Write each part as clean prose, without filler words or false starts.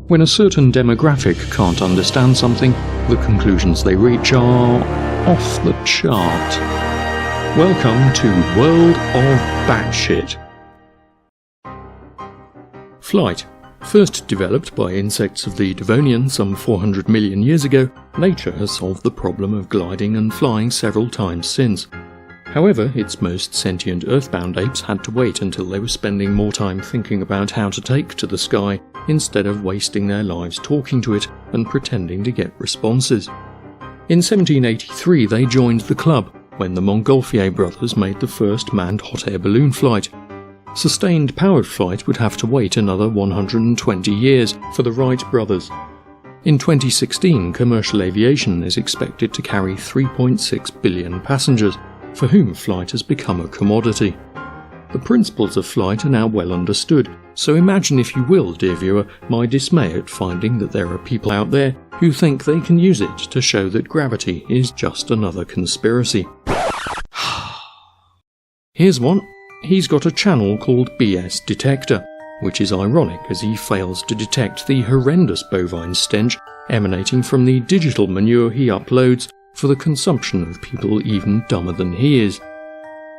When a certain demographic can't understand something, the conclusions they reach are off the chart. Welcome to World of Batshit. Flight. First developed by insects of the Devonian some 400 million years ago, nature has solved the problem of gliding and flying several times since. However, its most sentient earthbound apes had to wait until they were spending more time thinking about how to take to the sky instead of wasting their lives talking to it and pretending to get responses. In 1783 they joined the club when the Montgolfier brothers made the first manned hot air balloon flight. Sustained powered flight would have to wait another 120 years for the Wright brothers. In 2016, commercial aviation is expected to carry 3.6 billion passengers, for whom flight has become a commodity. The principles of flight are now well understood, so imagine, if you will, dear viewer, my dismay at finding that there are people out there who think they can use it to show that gravity is just another conspiracy. Here's one. He's got a channel called BS Detector, which is ironic as he fails to detect the horrendous bovine stench emanating from the digital manure he uploads for the consumption of people even dumber than he is.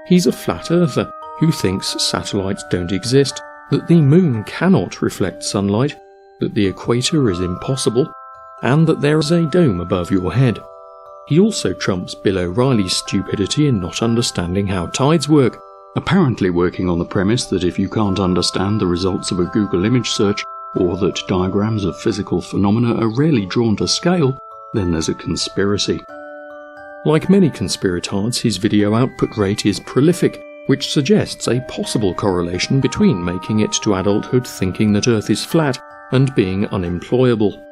He's a flat earther who thinks satellites don't exist, that the moon cannot reflect sunlight, that the equator is impossible, and that there is a dome above your head. He also trumps Bill O'Reilly's stupidity in not understanding how tides work, apparently working on the premise that if you can't understand the results of a Google image search, or that diagrams of physical phenomena are rarely drawn to scale, then there's a conspiracy. Like many conspiratards, his video output rate is prolific, which suggests a possible correlation between making it to adulthood thinking that Earth is flat and being unemployable.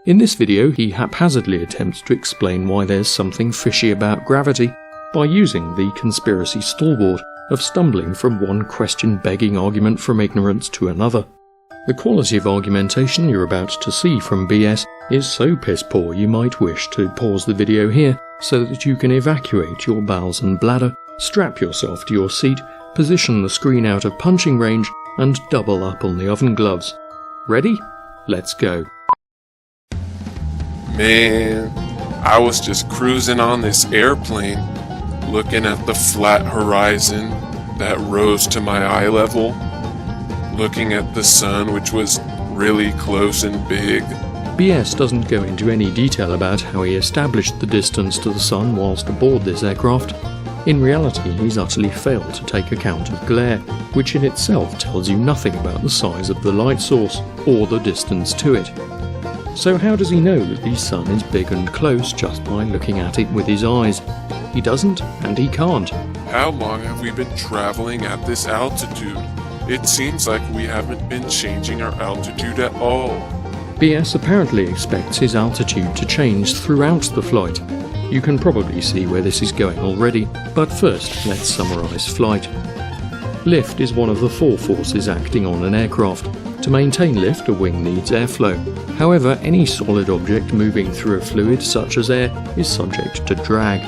In this video, he haphazardly attempts to explain why there's something fishy about gravity by using the conspiracy stalwart of stumbling from one question-begging argument from ignorance to another. The quality of argumentation you're about to see from BS is so piss-poor you might wish to pause the video here so that you can evacuate your bowels and bladder, strap yourself to your seat, position the screen out of punching range, and double up on the oven gloves. Ready? Let's go. Man, I was just cruising on this airplane, looking at the flat horizon that rose to my eye level, looking at the sun, which was really close and big. BS doesn't go into any detail about how he established the distance to the sun whilst aboard this aircraft. In reality, he's utterly failed to take account of glare, which in itself tells you nothing about the size of the light source or the distance to it. So how does he know that the sun is big and close just by looking at it with his eyes? He doesn't, and he can't. How long have we been traveling at this altitude? It seems like we haven't been changing our altitude at all. BS apparently expects his altitude to change throughout the flight. You can probably see where this is going already, but first let's summarise flight. Lift is one of the four forces acting on an aircraft. To maintain lift, a wing needs airflow. However, any solid object moving through a fluid such as air is subject to drag.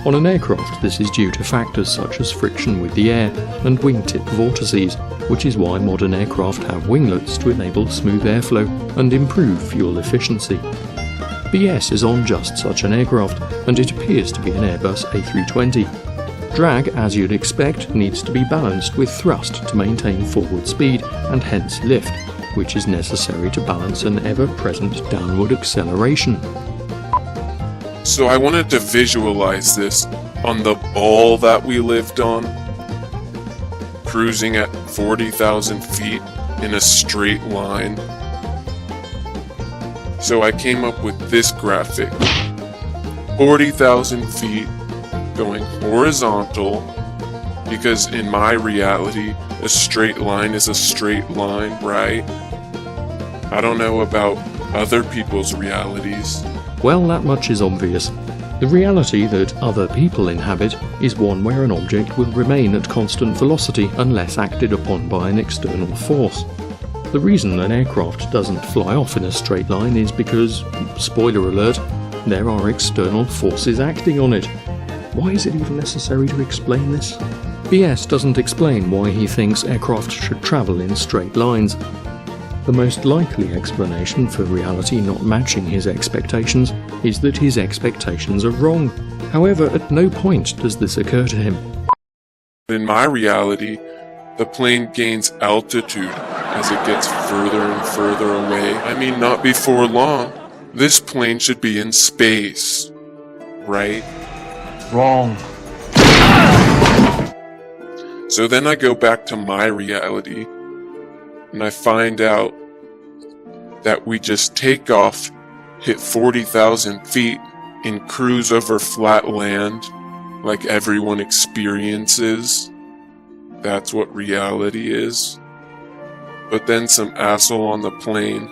On an aircraft, this is due to factors such as friction with the air and wingtip vortices, which is why modern aircraft have winglets to enable smooth airflow and improve fuel efficiency. BS is on just such an aircraft, and it appears to be an Airbus A320. Drag, as you'd expect, needs to be balanced with thrust to maintain forward speed and hence lift, which is necessary to balance an ever-present downward acceleration. So I wanted to visualize this on the ball that we lived on, cruising at 40,000 feet in a straight line. So I came up with this graphic. 40,000 feet going horizontal, because in my reality, a straight line is a straight line, right? I don't know about other people's realities. Well, that much is obvious. The reality that other people inhabit is one where an object will remain at constant velocity unless acted upon by an external force. The reason an aircraft doesn't fly off in a straight line is because, spoiler alert, there are external forces acting on it. Why is it even necessary to explain this? BS doesn't explain why he thinks aircraft should travel in straight lines. The most likely explanation for reality not matching his expectations is that his expectations are wrong. However, at no point does this occur to him. In my reality, the plane gains altitude as it gets further and further away. I mean, not before long. This plane should be in space, right? Wrong. So then I go back to my reality, and I find out that we just take off, hit 40,000 feet, and cruise over flat land like everyone experiences. That's what reality is. But then some asshole on the plane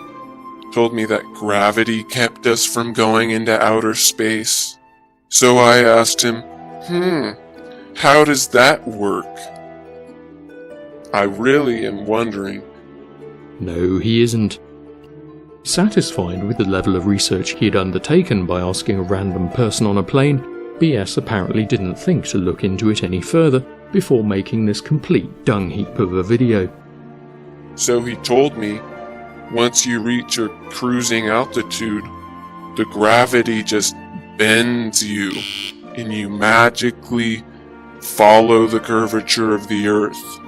told me that gravity kept us from going into outer space. So I asked him, how does that work? I really am wondering. No, he isn't. Satisfied with the level of research he had undertaken by asking a random person on a plane, BS apparently didn't think to look into it any further before making this complete dung heap of a video. So he told me, once you reach your cruising altitude, the gravity just bends you, and you magically follow the curvature of the Earth.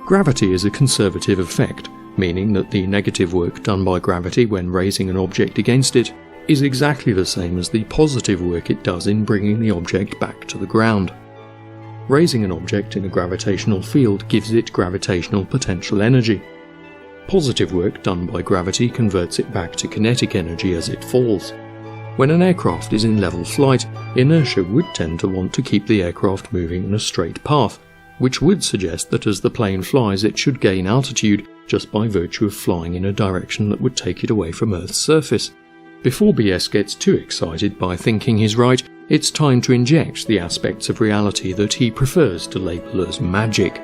Gravity is a conservative effect, meaning that the negative work done by gravity when raising an object against it is exactly the same as the positive work it does in bringing the object back to the ground. Raising an object in a gravitational field gives it gravitational potential energy. Positive work done by gravity converts it back to kinetic energy as it falls. When an aircraft is in level flight, inertia would tend to want to keep the aircraft moving in a straight path, which would suggest that as the plane flies it should gain altitude just by virtue of flying in a direction that would take it away from Earth's surface. Before BS gets too excited by thinking he's right, it's time to inject the aspects of reality that he prefers to label as magic.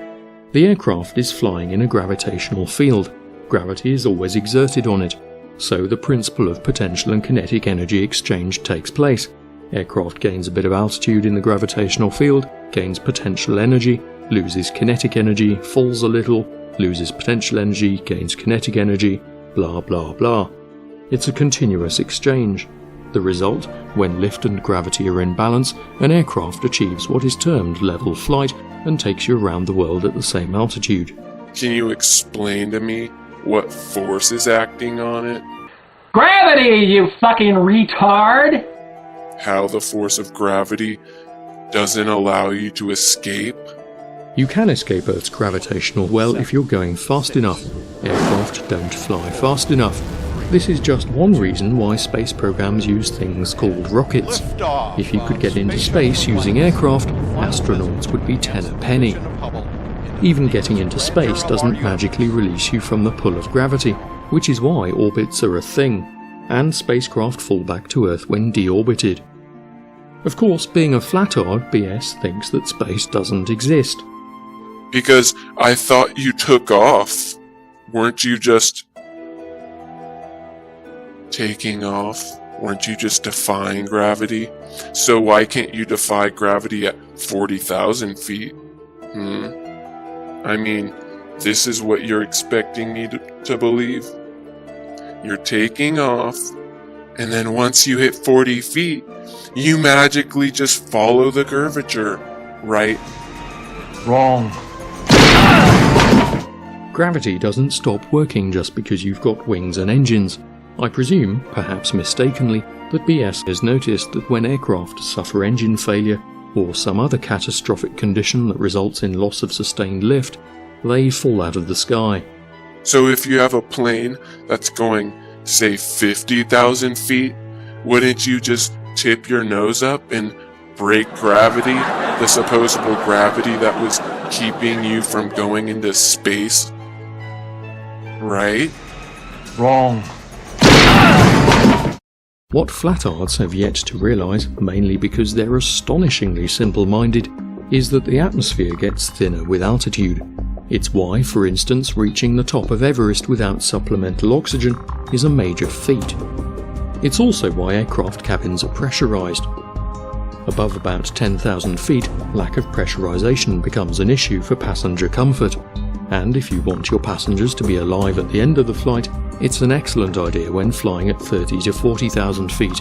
The aircraft is flying in a gravitational field. Gravity is always exerted on it, so the principle of potential and kinetic energy exchange takes place. Aircraft gains a bit of altitude in the gravitational field, gains potential energy, loses kinetic energy, falls a little, loses potential energy, gains kinetic energy, blah blah blah. It's a continuous exchange. The result, when lift and gravity are in balance, an aircraft achieves what is termed level flight and takes you around the world at the same altitude. Can you explain to me what force is acting on it? Gravity, you fucking retard! How the force of gravity doesn't allow you to escape? You can escape Earth's gravitational well if you're going fast enough. Aircraft don't fly fast enough. This is just one reason why space programs use things called rockets. If you could get into space using aircraft, astronauts would be ten a penny. Even getting into space doesn't magically release you from the pull of gravity, which is why orbits are a thing, and spacecraft fall back to Earth when deorbited. Of course, being a flatard, BS thinks that space doesn't exist. Because I thought you took off. Weren't you just taking off? Weren't you just defying gravity? So why can't you defy gravity at 40,000 feet? I mean, this is what you're expecting me to believe? You're taking off, and then once you hit 40 feet, you magically just follow the curvature, right? Wrong. Gravity doesn't stop working just because you've got wings and engines. I presume, perhaps mistakenly, that BS has noticed that when aircraft suffer engine failure, or some other catastrophic condition that results in loss of sustained lift, they fall out of the sky. So if you have a plane that's going, say, 50,000 feet, wouldn't you just tip your nose up and break gravity, the supposable gravity that was keeping you from going into space? Right? Wrong. What flatards have yet to realise, mainly because they're astonishingly simple-minded, is that the atmosphere gets thinner with altitude. It's why, for instance, reaching the top of Everest without supplemental oxygen is a major feat. It's also why aircraft cabins are pressurised. Above about 10,000 feet, lack of pressurisation becomes an issue for passenger comfort, and if you want your passengers to be alive at the end of the flight, it's an excellent idea when flying at 30 to 40,000 feet.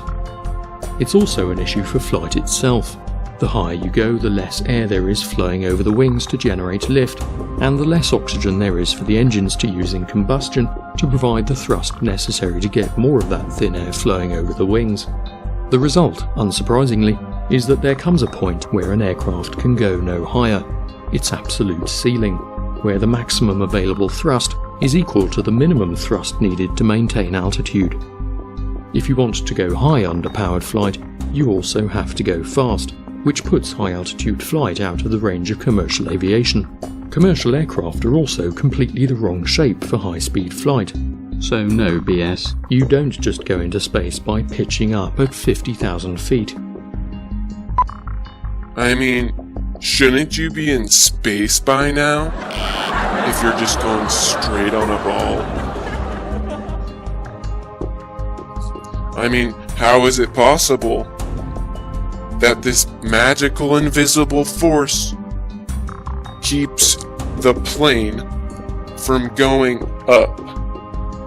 It's also an issue for flight itself. The higher you go, the less air there is flowing over the wings to generate lift, and the less oxygen there is for the engines to use in combustion to provide the thrust necessary to get more of that thin air flowing over the wings. The result, unsurprisingly, is that there comes a point where an aircraft can go no higher, its absolute ceiling, where the maximum available thrust is equal to the minimum thrust needed to maintain altitude. If you want to go high under powered flight, you also have to go fast, which puts high-altitude flight out of the range of commercial aviation. Commercial aircraft are also completely the wrong shape for high-speed flight. So no BS, you don't just go into space by pitching up at 50,000 feet. I mean, shouldn't you be in space by now? If you're just going straight on a ball? I mean, how is it possible that this magical invisible force keeps the plane from going up?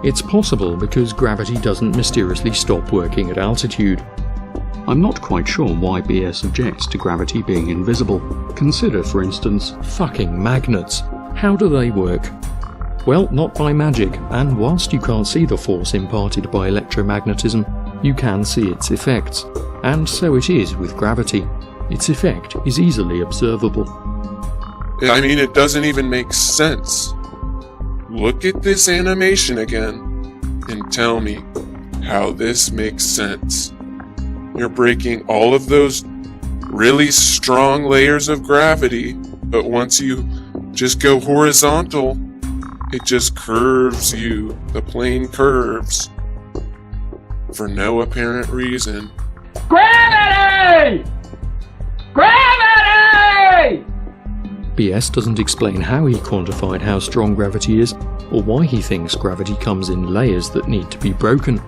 It's possible because gravity doesn't mysteriously stop working at altitude. I'm not quite sure why BS objects to gravity being invisible. Consider, for instance, fucking magnets. How do they work? Well, not by magic, and whilst you can't see the force imparted by electromagnetism, you can see its effects. And so it is with gravity. Its effect is easily observable. I mean, it doesn't even make sense. Look at this animation again, and tell me how this makes sense. You're breaking all of those really strong layers of gravity, but once you just go horizontal, it just curves you. The plane curves. For no apparent reason. Gravity! Gravity! BS doesn't explain how he quantified how strong gravity is, or why he thinks gravity comes in layers that need to be broken.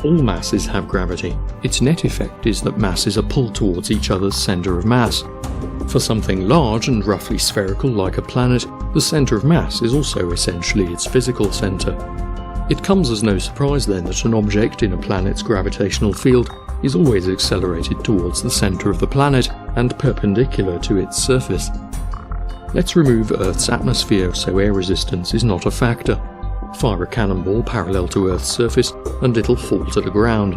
All masses have gravity. Its net effect is that masses are pulled towards each other's centre of mass. For something large and roughly spherical like a planet, the centre of mass is also essentially its physical centre. It comes as no surprise then that an object in a planet's gravitational field is always accelerated towards the centre of the planet and perpendicular to its surface. Let's remove Earth's atmosphere so air resistance is not a factor. Fire a cannonball parallel to Earth's surface and it'll fall to the ground.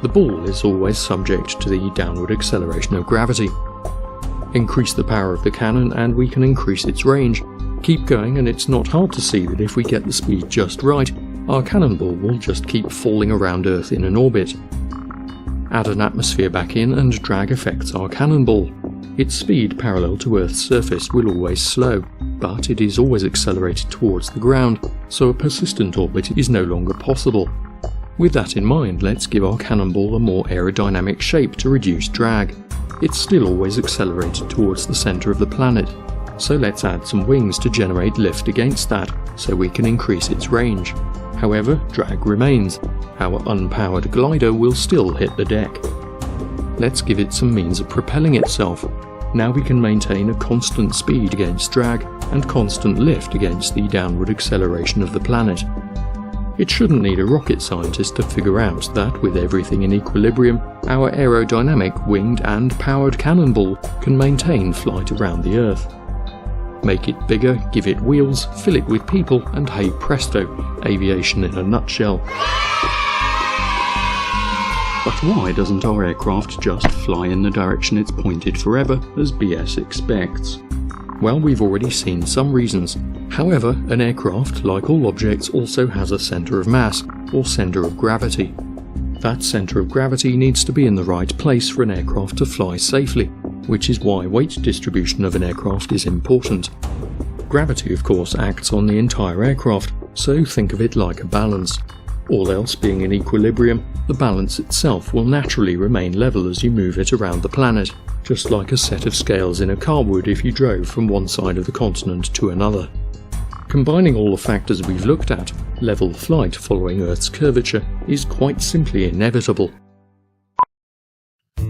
The ball is always subject to the downward acceleration of gravity. Increase the power of the cannon and we can increase its range. Keep going and it's not hard to see that if we get the speed just right, our cannonball will just keep falling around Earth in an orbit. Add an atmosphere back in and drag affects our cannonball. Its speed parallel to Earth's surface will always slow, but it is always accelerated towards the ground, so a persistent orbit is no longer possible. With that in mind, let's give our cannonball a more aerodynamic shape to reduce drag. It's still always accelerated towards the centre of the planet, so let's add some wings to generate lift against that, so we can increase its range. However, drag remains. Our unpowered glider will still hit the deck. Let's give it some means of propelling itself. Now we can maintain a constant speed against drag and constant lift against the downward acceleration of the planet. It shouldn't need a rocket scientist to figure out that with everything in equilibrium, our aerodynamic, winged and powered cannonball can maintain flight around the Earth. Make it bigger, give it wheels, fill it with people, and hey presto, aviation in a nutshell. But why doesn't our aircraft just fly in the direction it's pointed forever, as BS expects? Well, we've already seen some reasons. However, an aircraft, like all objects, also has a centre of mass, or centre of gravity. That centre of gravity needs to be in the right place for an aircraft to fly safely, which is why weight distribution of an aircraft is important. Gravity, of course, acts on the entire aircraft, so think of it like a balance. All else being in equilibrium, the balance itself will naturally remain level as you move it around the planet, just like a set of scales in a car would if you drove from one side of the continent to another. Combining all the factors we've looked at, level flight following Earth's curvature is quite simply inevitable.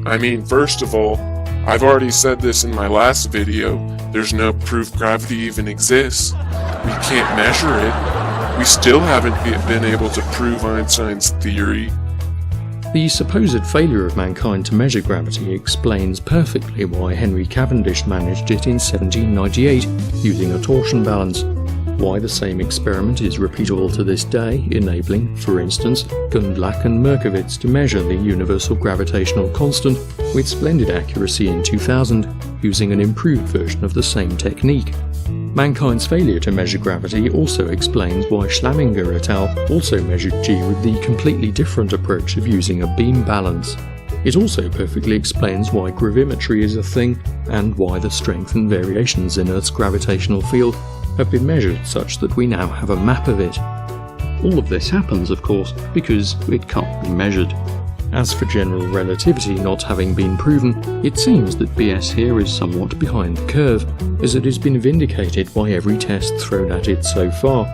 I mean, first of all, I've already said this in my last video, there's no proof gravity even exists. We can't measure it. We still haven't been able to prove Einstein's theory. The supposed failure of mankind to measure gravity explains perfectly why Henry Cavendish managed it in 1798 using a torsion balance, why the same experiment is repeatable to this day, enabling, for instance, Gundlach and Merkowitz to measure the universal gravitational constant with splendid accuracy in 2000 using an improved version of the same technique. Mankind's failure to measure gravity also explains why Schlaminger et al. Also measured G with the completely different approach of using a beam balance. It also perfectly explains why gravimetry is a thing, and why the strength and variations in Earth's gravitational field have been measured such that we now have a map of it. All of this happens, of course, because it can't be measured. As for general relativity not having been proven, it seems that BS here is somewhat behind the curve, as it has been vindicated by every test thrown at it so far.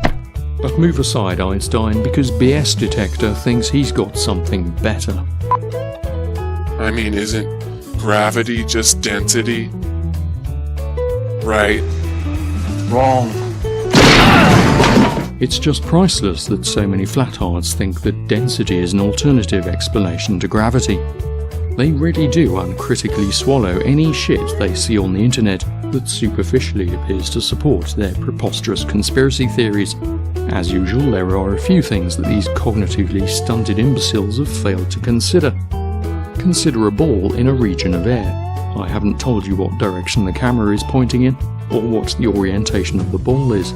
But move aside Einstein, because BS Detector thinks he's got something better. I mean, isn't gravity just density? Right? Wrong. It's just priceless that so many flatards think that density is an alternative explanation to gravity. They really do uncritically swallow any shit they see on the internet that superficially appears to support their preposterous conspiracy theories. As usual, there are a few things that these cognitively stunted imbeciles have failed to consider. Consider a ball in a region of air. I haven't told you what direction the camera is pointing in, or what the orientation of the ball is.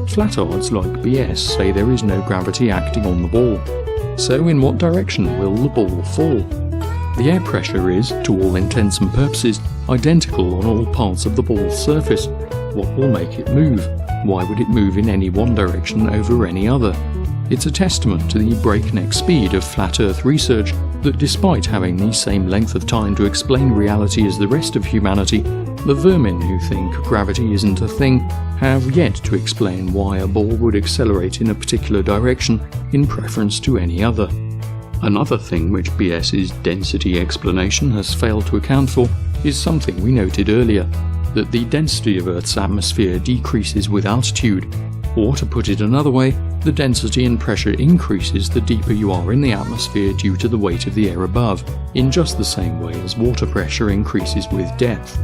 Flatards like BS say there is no gravity acting on the ball. So in what direction will the ball fall? The air pressure is, to all intents and purposes, identical on all parts of the ball's surface. What will make it move? Why would it move in any one direction over any other? It's a testament to the breakneck speed of flat Earth research that despite having the same length of time to explain reality as the rest of humanity, the vermin who think gravity isn't a thing have yet to explain why a ball would accelerate in a particular direction in preference to any other. Another thing which BS's density explanation has failed to account for is something we noted earlier, that the density of Earth's atmosphere decreases with altitude, or to put it another way, the density and pressure increases the deeper you are in the atmosphere due to the weight of the air above, in just the same way as water pressure increases with depth.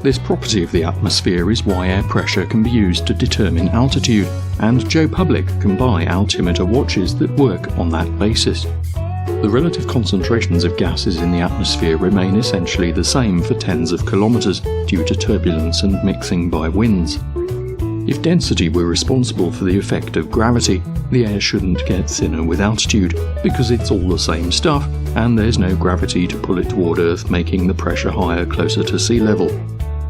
This property of the atmosphere is why air pressure can be used to determine altitude, and Joe Public can buy altimeter watches that work on that basis. The relative concentrations of gases in the atmosphere remain essentially the same for tens of kilometers due to turbulence and mixing by winds. If density were responsible for the effect of gravity, the air shouldn't get thinner with altitude, because it's all the same stuff, and there's no gravity to pull it toward Earth, making the pressure higher closer to sea level.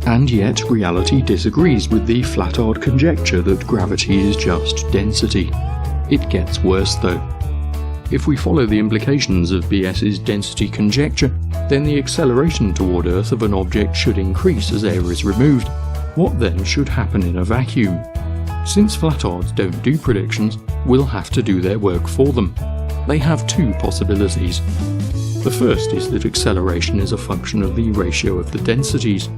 And yet reality disagrees with the flatard conjecture that gravity is just density. It gets worse though. If we follow the implications of BS's density conjecture, then the acceleration toward Earth of an object should increase as air is removed. What then should happen in a vacuum? Since flatards don't do predictions, we'll have to do their work for them. They have two possibilities. The first is that acceleration is a function of the ratio of the densities.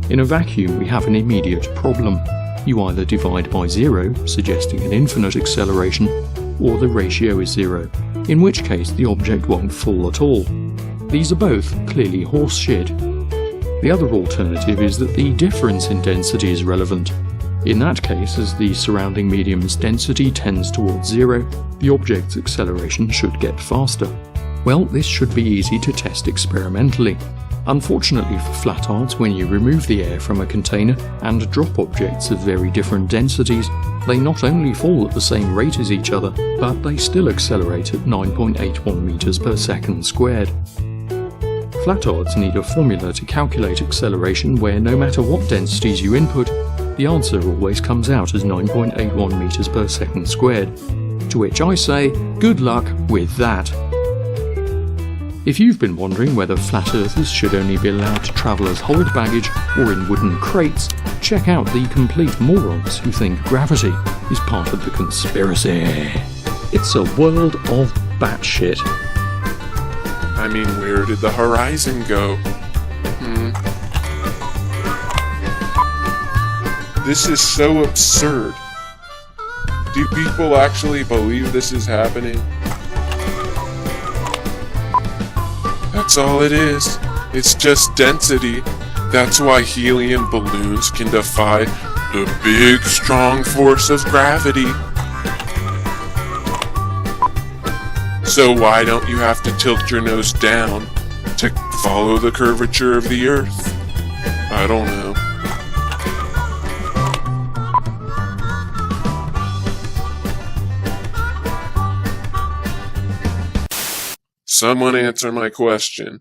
In a vacuum, we have an immediate problem. You either divide by zero, suggesting an infinite acceleration, or the ratio is zero, in which case the object won't fall at all. These are both clearly horse shit. The other alternative is that the difference in density is relevant. In that case, as the surrounding medium's density tends towards zero, the object's acceleration should get faster. Well, this should be easy to test experimentally. Unfortunately for flatards, when you remove the air from a container and drop objects of very different densities, they not only fall at the same rate as each other, but they still accelerate at 9.81 meters per second squared. Flatards need a formula to calculate acceleration where no matter what densities you input, the answer always comes out as 9.81 meters per second squared. To which I say, good luck with that. If you've been wondering whether flat earthers should only be allowed to travel as hold baggage or in wooden crates, check out the complete morons who think gravity is part of the conspiracy. It's a world of batshit. I mean, where did the horizon go? This is so absurd. Do people actually believe this is happening? That's all it is. It's just density. That's why helium balloons can defy the big, strong force of gravity. So why don't you have to tilt your nose down to follow the curvature of the Earth? I don't know. Someone answer my question.